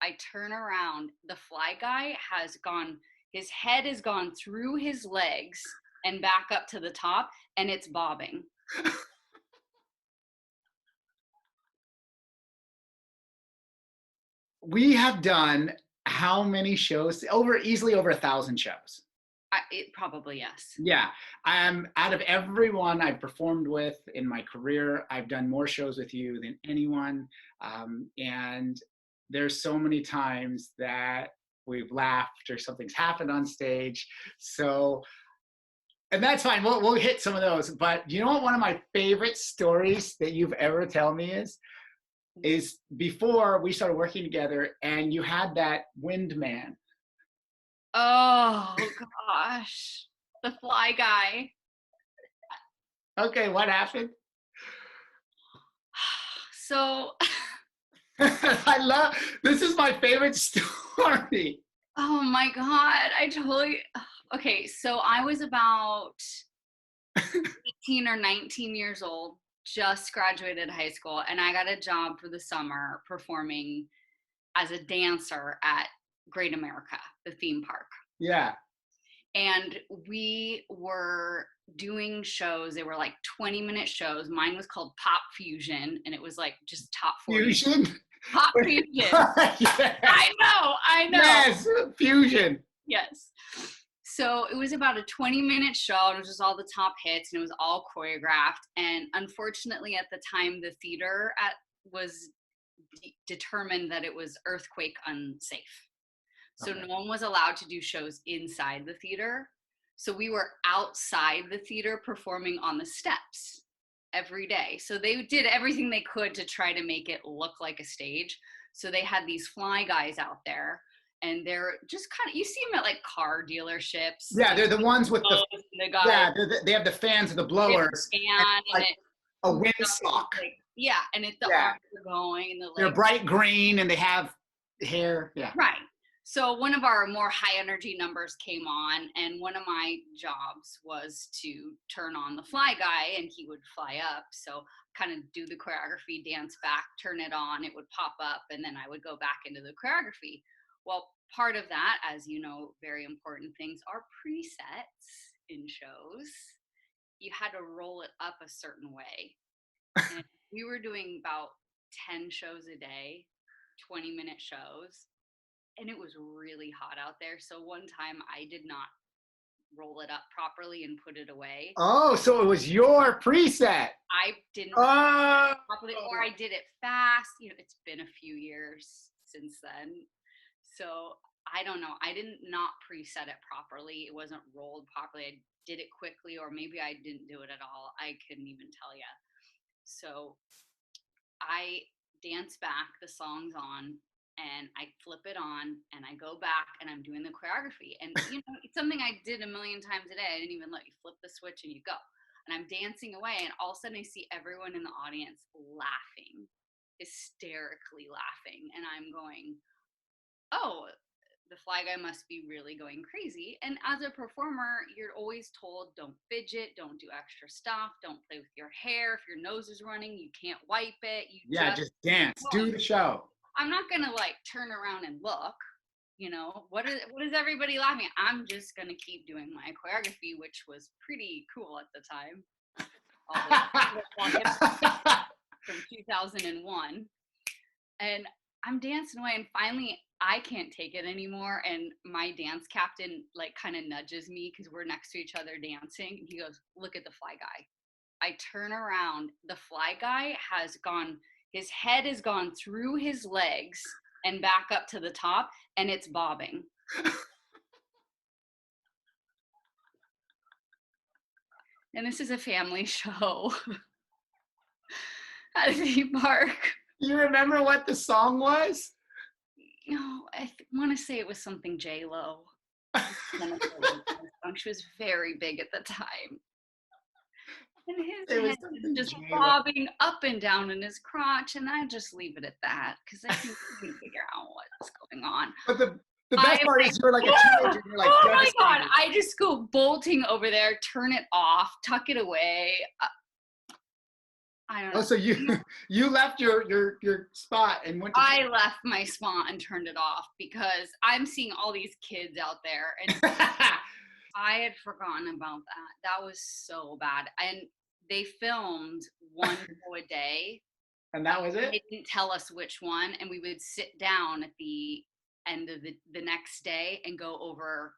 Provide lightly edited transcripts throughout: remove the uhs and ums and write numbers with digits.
I turn around, the fly guy his head has gone through his legs and back up to the top, and it's bobbing. We have done how many shows? Easily over 1,000 shows. Probably, yes. Yeah. Out of everyone I've performed with in my career, I've done more shows with you than anyone. And there's so many times that we've laughed or something's happened on stage. So, and that's fine. We'll hit some of those. But you know what? One of my favorite stories that you've ever tell me is before we started working together, and you had that wind man. Oh gosh, the fly guy. Okay, what happened? So, I love, this is my favorite story. oh my God, okay, so I was about 18 or 19 years old, just graduated high school, and I got a job for the summer performing as a dancer at Great America, the theme park. Yeah. And we were doing shows. They were like 20-minute shows. Mine was called Pop Fusion, and it was like just top 40. Fusion? Pop Fusion. Yes. I know. Yes, fusion. Yes. So it was about a 20-minute show, and it was just all the top hits, and it was all choreographed. And unfortunately, at the time, the theater was determined that it was earthquake unsafe. So Okay. No one was allowed to do shows inside the theater. So we were outside the theater performing on the steps every day. So they did everything they could to try to make it look like a stage. So they had these fly guys out there, and they're just kind of, you see them at like car dealerships. Yeah, they're the ones with they have the fans of the blowers. A windsock. Yeah, and the arms are going, and they're bright green, and they have hair. Yeah. Right. So one of our more high energy numbers came on, and one of my jobs was to turn on the fly guy, and he would fly up. So kind of do the choreography, dance back, turn it on, it would pop up, and then I would go back into the choreography. Well, part of that, as you know, very important things are presets in shows. You had to roll it up a certain way. And we were doing about 10 shows a day, 20-minute shows. And it was really hot out there. So one time I did not roll it up properly and put it away. Oh, so it was your preset. I didn't properly, or I did it fast. You know, it's been a few years since then. So I don't know. I didn't not preset it properly. It wasn't rolled properly. I did it quickly, or maybe I didn't do it at all. I couldn't even tell you. So I dance back, the song's on, and I flip it on, and I go back, and I'm doing the choreography. And, you know, it's something I did a million times a day. I didn't even let you flip the switch and you go. And I'm dancing away, and all of a sudden I see everyone in the audience laughing, hysterically laughing. And I'm going, oh, the fly guy must be really going crazy. And as a performer, you're always told, don't fidget, don't do extra stuff, don't play with your hair. If your nose is running, you can't wipe it. Just dance, do the show. I'm not gonna like turn around and look, you know, what is everybody laughing at? I'm just gonna keep doing my choreography, which was pretty cool at the time. From 2001. And I'm dancing away, and finally I can't take it anymore. And my dance captain like kind of nudges me because we're next to each other dancing. He goes, look at the fly guy. I turn around, the fly guy his head has gone through his legs and back up to the top, and it's bobbing. And this is a family show at a theme park. You remember what the song was? No, I want to say it was something J-Lo. She was very big at the time. And his head is just bobbing up and down in his crotch, and I just leave it at that because I couldn't figure out what's going on. But the best part is you're like a teenager. You're like, oh my God! I just go bolting over there, turn it off, tuck it away. I don't Oh, know. so you left your spot and went to I left my spot and turned it off because I'm seeing all these kids out there, and I had forgotten about that. That was so bad. And they filmed one show a day. and that was it? They didn't tell us which one, and we would sit down at the end of the next day and go over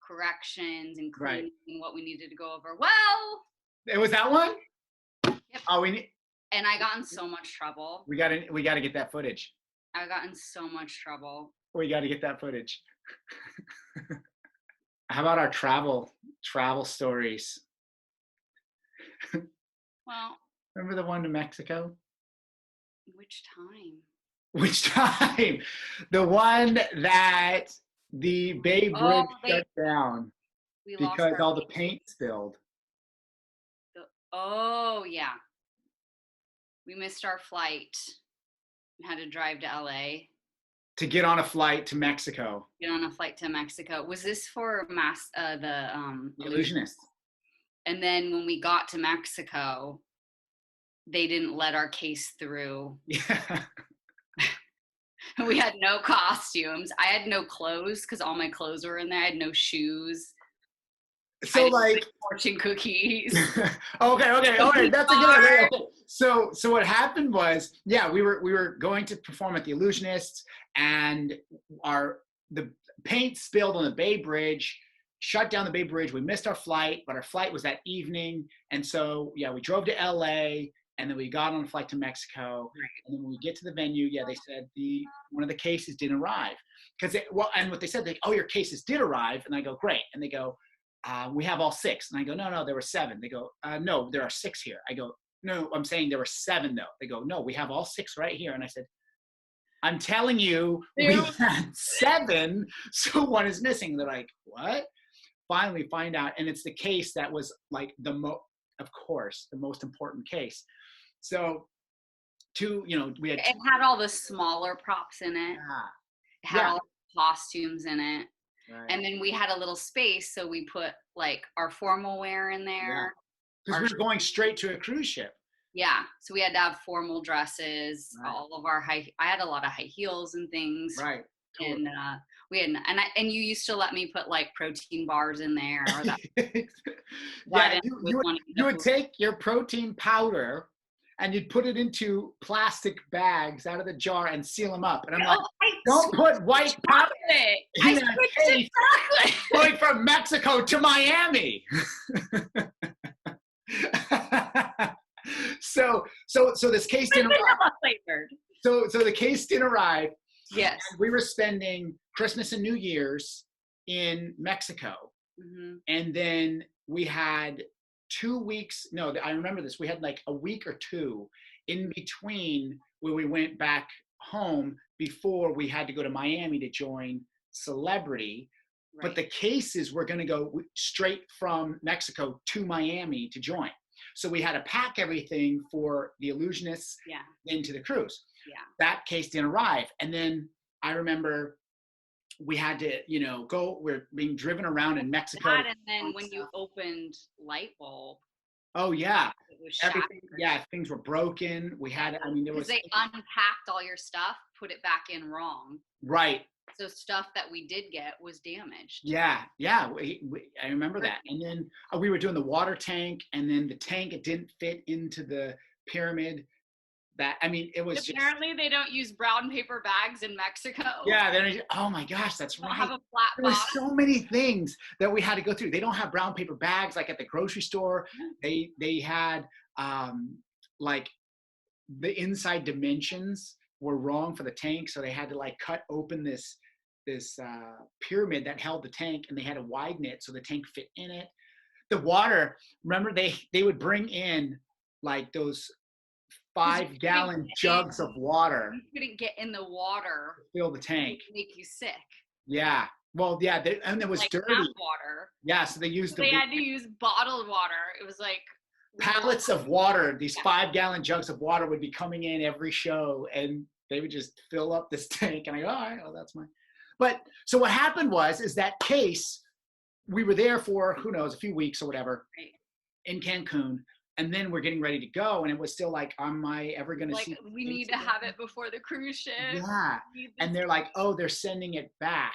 corrections and Right. cleaning and what we needed to go over. Well, It was that one? yep. Oh, And I got in so much trouble. we got to get that footage. I got in so much trouble. We got to get that footage. How about our travel stories? Well, Remember the one to Mexico? which time? Which time? The one that the Bay Bridge shut down We lost because our all the paint spilled. Oh, yeah. We missed our flight and had to drive to LA. To get on a flight to Mexico. Get on a flight to Mexico. Was this for the Illusionist. And then when we got to Mexico, they didn't let our case through. Yeah. We had no costumes. I had no clothes because all my clothes were in there. I had no shoes. So like fortune cookies. okay, that's a good idea. So what happened was, yeah, we were going to perform at the Illusionists, and the paint spilled on the Bay Bridge, shut down the Bay Bridge. We missed our flight, but our flight was that evening, and so yeah, we drove to LA, and then we got on a flight to Mexico. Right. And then when we get to the venue, yeah, they said one of the cases didn't arrive and what they said, your cases did arrive, and I go, great, and they go, we have all 6. And I go, no, there were 7. They go, no, there are 6 here. I go, no, I'm saying there were 7 though. They go, no, we have all 6 right here. And I said, I'm telling you, we had 7, so 1 is missing. And they're like, what? Finally we find out, and it's the case that was like of course, the most important case. So we had. It had all the smaller props in it. Yeah. It had all the costumes in it. Right. And then we had a little space, so we put like our formal wear in there. Because we were going straight to a cruise ship. Yeah, so we had to have formal dresses. Right. All of our I had a lot of high heels and things. Right. Totally. And we had, and you used to let me put like protein bars in there. Or that. Yeah, you would take your protein powder and you'd put it into plastic bags out of the jar and seal them up. And I'm like, don't put white powder in a case going from Mexico to Miami. So this case didn't arrive. So the case didn't arrive. Yes. We were spending Christmas and New Year's in Mexico. Mm-hmm. And then we had 2 weeks. No, I remember this. We had like a week or 2 in between where we went back home before we had to go to Miami to join Celebrity. Right. But the cases were going to go straight from Mexico to Miami to join. So we had to pack everything for the Illusionists into the cruise. Yeah. That case didn't arrive. And then I remember we had to, we're being driven around in Mexico. And then when you opened Light Bulb. Oh, yeah. It was everything. Yeah, things were broken. We had, there was. Because they unpacked all your stuff, put it back in wrong. Right. So stuff that we did get was damaged. Yeah. I remember that. And then we were doing the water tank, and then the tank, it didn't fit into the pyramid. It was apparently they don't use brown paper bags in Mexico. Yeah, oh my gosh, that's right. Have a flat box. There were so many things that we had to go through. They don't have brown paper bags like at the grocery store. They had like the inside dimensions were wrong for the tank, so they had to like cut open this pyramid that held the tank, and they had to widen it so the tank fit in it. The water, remember they would bring in like those 5-gallon jugs of water. You couldn't get in the water. Fill the tank. It would make you sick. Yeah. Well, yeah, and it was like dirty. Water. Yeah, so they used. They had to use bottled water. It was like pallets of water. These 5-gallon jugs of water would be coming in every show, and they would just fill up this tank. And I go, all right, well, that's mine. But so what happened is that case, we were there for who knows a few weeks or whatever, right, in Cancun. And then we're getting ready to go, and it was still like, am I ever going to Like, see? we need to have it before the cruise ship. Yeah. And they're like, oh, they're sending it back.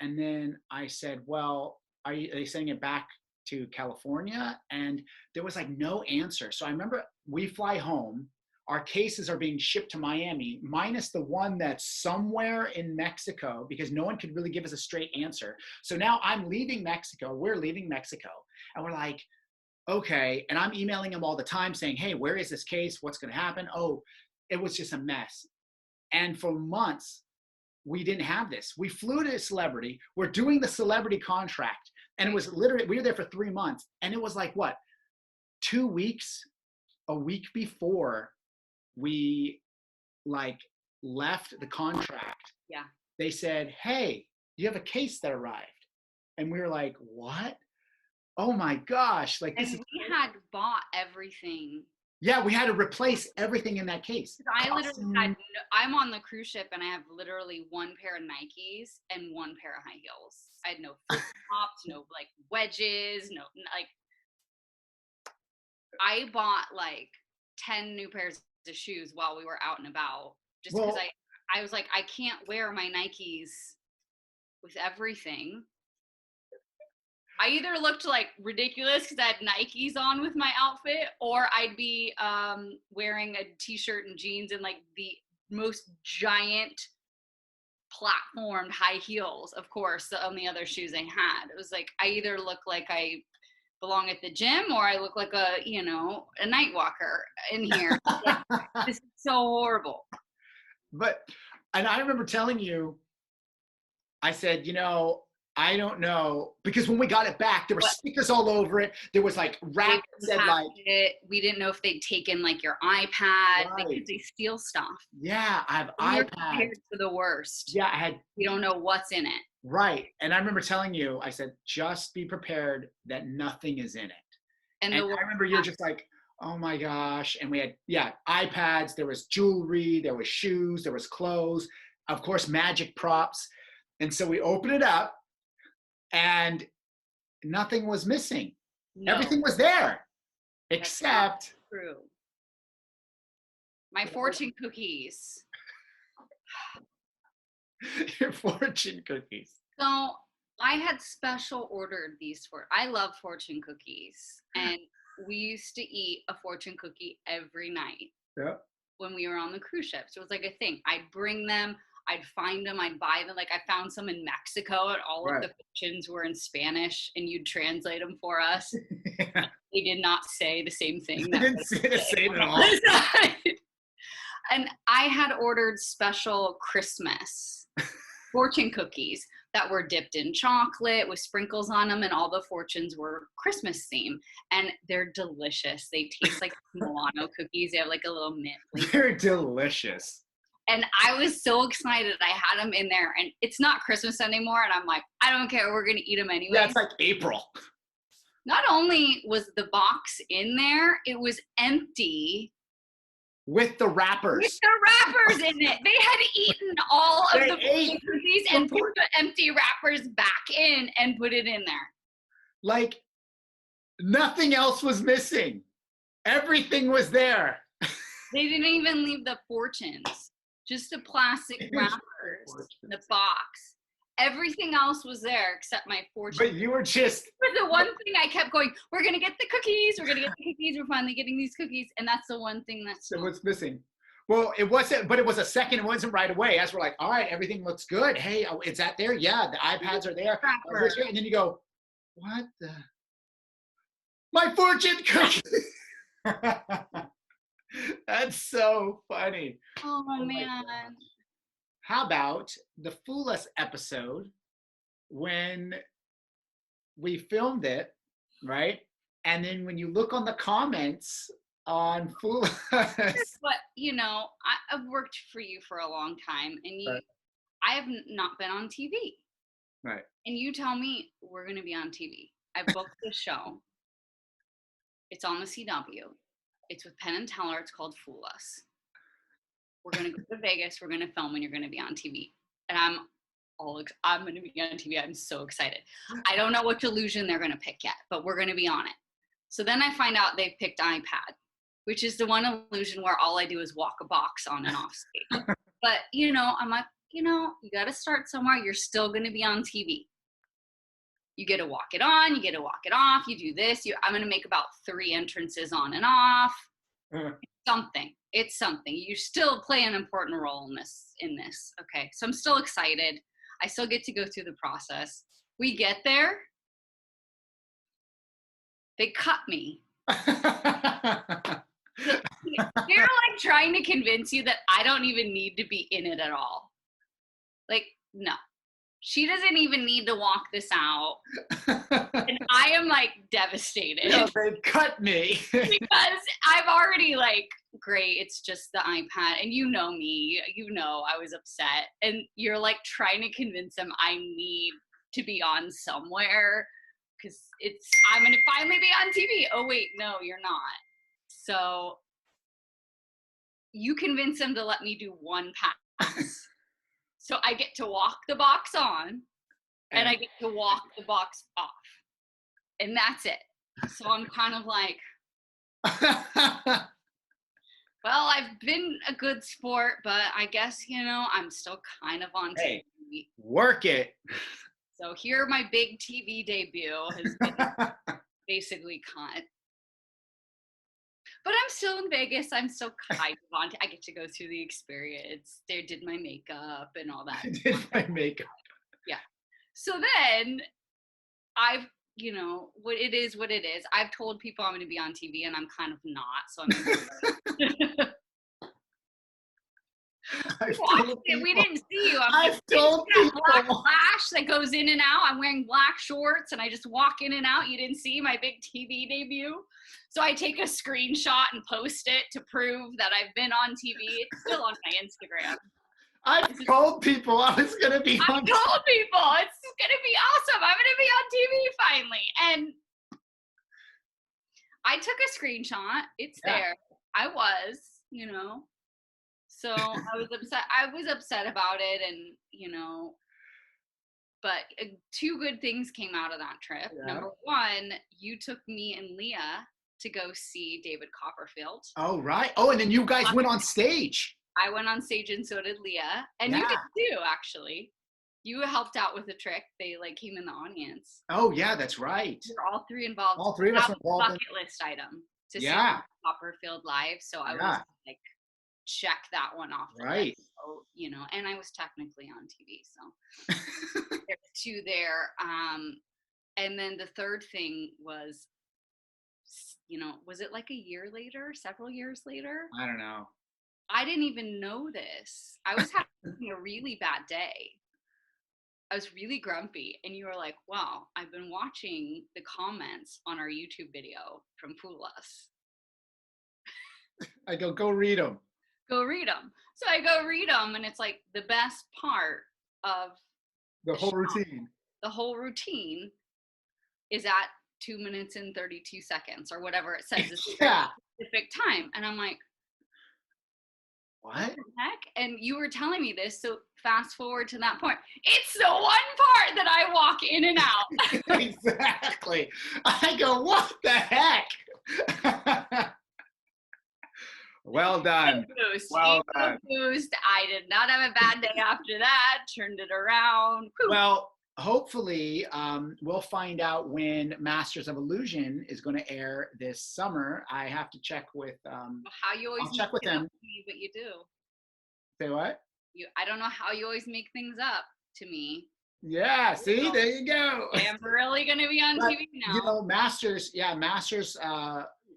And then I said, well, are they sending it back to California? And there was like no answer. So I remember we fly home. Our cases are being shipped to Miami, minus the one that's somewhere in Mexico, because no one could really give us a straight answer. So now I'm leaving Mexico. We're leaving Mexico. And we're like, okay. And I'm emailing them all the time saying, hey, where is this case? What's going to happen? Oh, it was just a mess. And for months, we didn't have this. We flew to a celebrity. We're doing the celebrity contract. And it was literally, we were there for 3 months. And it was like, what, 2 weeks, a week before we like left the contract. Yeah. They said, hey, you have a case that arrived. And we were like, what? Oh my gosh. Like, and we had bought everything. Yeah, we had to replace everything in that case. I literally had, I'm on the cruise ship and I have literally one pair of Nikes and one pair of high heels. I had no flip flops, no like wedges, no like. I bought like 10 new pairs of shoes while we were out and about, just because I was like, I can't wear my Nikes with everything. I either looked like ridiculous because I had Nikes on with my outfit, or I'd be wearing a t-shirt and jeans and like the most giant platformed high heels, of course, the only other shoes I had. It was like, I either look like I belong at the gym or I look like a night walker in here. Like, this is so horrible. And I remember telling you, I said, I don't know, because when we got it back, there were stickers all over it. There was like wrap that said like we didn't know if they'd taken like your iPad. Right. Because they steal stuff. Yeah, I have iPad. For the worst. Yeah, I had. You don't know what's in it. Right, and I remember telling you, I said, just be prepared that nothing is in it. And I remember you're just like, oh my gosh. And we had iPads. There was jewelry. There was shoes. There was clothes. Of course, magic props. And so we opened it up. And nothing was missing. No. Everything was there, except true. My fortune cookies. Your fortune cookies. So I had special ordered these I love fortune cookies, and we used to eat a fortune cookie every night. Yeah. When we were on the cruise ship, so it was like a thing. I'd bring them. I'd find them, I'd buy them. Like I found some in Mexico and all of the fortunes were in Spanish and you'd translate them for us. Yeah. They did not say the same thing. They didn't say the same at all. And I had ordered special Christmas fortune cookies that were dipped in chocolate with sprinkles on them, and all the fortunes were Christmas themed. And they're delicious. They taste like Milano cookies. They have like a little mint. They're delicious. And I was so excited. I had them in there, and it's not Christmas anymore. And I'm like, I don't care. We're going to eat them anyway. Yeah, it's like April. Not only was the box in there, it was empty. With the wrappers. With the wrappers in it. They had eaten all of the cookies and put the empty wrappers back in and put it in there. Like nothing else was missing. Everything was there. They didn't even leave the fortunes. Just the plastic wrappers, the box. Everything else was there except my fortune. But you were just. But the one thing I kept going, we're going to get the cookies. We're going to get the cookies. We're finally getting these cookies. And that's the one thing that's. So what's missing? Well, it wasn't, but it was a second. It wasn't right away. As we're like, all right, everything looks good. Hey, is that there? Yeah, the iPads are there. And then you go, what the? My fortune cookie. That's so funny. Oh man. How about the Fool Us episode when we filmed it, right? And then when you look on the comments on Fool Us. But, I've worked for you for a long time, and I have not been on TV. Right. And you tell me we're going to be on TV. I booked this show. It's on the CW. It's with Penn and Teller. It's called Fool Us. We're going to go to Vegas. We're going to film, and you're going to be on TV. And I'm going to be on TV. I'm so excited. I don't know which illusion they're going to pick yet, but we're going to be on it. So then I find out they've picked iPad, which is the one illusion where all I do is walk a box on and off stage. But, I'm like, you got to start somewhere. You're still going to be on TV. You get to walk it on, you get to walk it off, you do this. I'm going to make about 3 entrances on and off. It's something. You still play an important role in this. Okay. So I'm still excited. I still get to go through the process. We get there. They cut me. They're like trying to convince you that I don't even need to be in it at all. Like, no. She doesn't even need to walk this out. And I am like devastated. No, they cut me. Because I've already like, great, it's just the iPad. And you know me, I was upset. And you're like trying to convince them I need to be on somewhere because I'm going to finally be on TV. Oh, wait, no, you're not. So you convince them to let me do one pass. So I get to walk the box on and I get to walk the box off. And that's it. So I'm kind of like, well, I've been a good sport, but I guess, I'm still kind of on TV. Work it. So here my big TV debut has been basically cut. But I'm still in Vegas. I'm still kind of on. I get to go through the experience. They did my makeup and all that. I did my makeup. Yeah. So then what it is. I've told people I'm going to be on TV and I'm kind of not. So I'm we didn't see you. I've told people. Black flash that goes in and out. I'm wearing black shorts and I just walk in and out. You didn't see my big TV debut. So I take a screenshot and post it to prove that I've been on TV. It's still on my Instagram. I've told people I was going to be on TV. I told people it's going to be awesome. I'm going to be on TV finally. And I took a screenshot. It's there. I was, So I was upset. I was upset about it, and but 2 good things came out of that trip. Yeah. Number 1, you took me and Leah to go see David Copperfield. Oh, right. Oh, and then you guys went on stage. I went on stage, and so did Leah, and you did too. Actually, you helped out with the trick. They came in the audience. Oh yeah, that's right. We're all 3 involved. All 3 of us were involved. Bucket list item to see Copperfield live. So I was check that one off. Right. So, and I was technically on TV, so there's 2 there. And then the third thing was, was it like a year later, several years later? I don't know. I didn't even know this. I was having a really bad day. I was really grumpy, and you were like, wow, I've been watching the comments on our YouTube video from Fool Us. I go read them. Go read them. So I go read them, and it's like the best part of the whole routine. The whole routine is at 2 minutes and 32 seconds or whatever it says. It's a specific time. And I'm like, what the heck? And you were telling me this, so fast forward to that point. It's the one part that I walk in and out. Exactly. I go, what the heck? Well done. Well done. Boost. I did not have a bad day after that. Turned it around. Whew. Well, hopefully we'll find out when Masters of Illusion is going to air this summer. I have to check with how you always I'll check with them. But you do. Say what? I don't know how you always make things up to me. Yeah, see, there you go. I'm really going to be on TV now. Masters,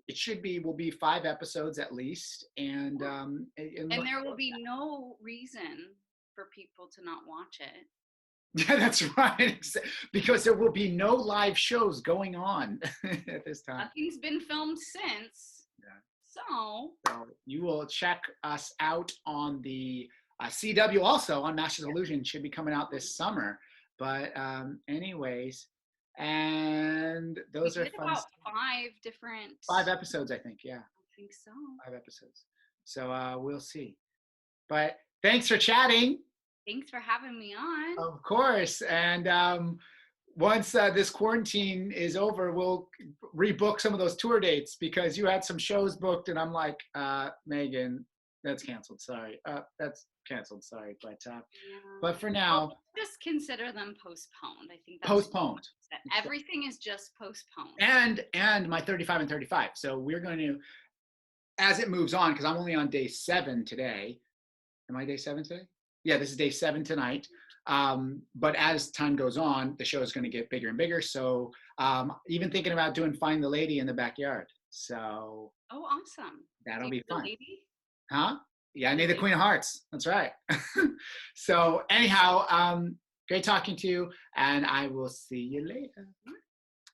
it will be 5 episodes at least, and there will be no reason for people to not watch it. Yeah, that's right. Because there will be no live shows going on at this time. Nothing's been filmed since. Yeah. So you will check us out on the CW also on Masters of Illusion. Should be coming out this summer. But anyways, and those are fun. About 5 episodes, I think. Yeah. I think so. 5 episodes. So we'll see. But thanks for chatting. Thanks for having me on. Of course. And once this quarantine is over, we'll rebook some of those tour dates because you had some shows booked, and I'm like, Megan, that's canceled. Sorry, that's canceled. Sorry, but for now, well, just consider them postponed. I think that's postponed. Everything is just postponed. And my 35 and 35. So we're going to, as it moves on, because I'm only on day 7 today. Am I day 7 today? Yeah, this is day 7 tonight. But as time goes on, the show is going to get bigger and bigger. So even thinking about doing Find the Lady in the backyard. So oh, awesome. That'll be fun. Lady? Huh? Yeah, I need the Queen of Hearts. That's right. So anyhow, great talking to you, and I will see you later.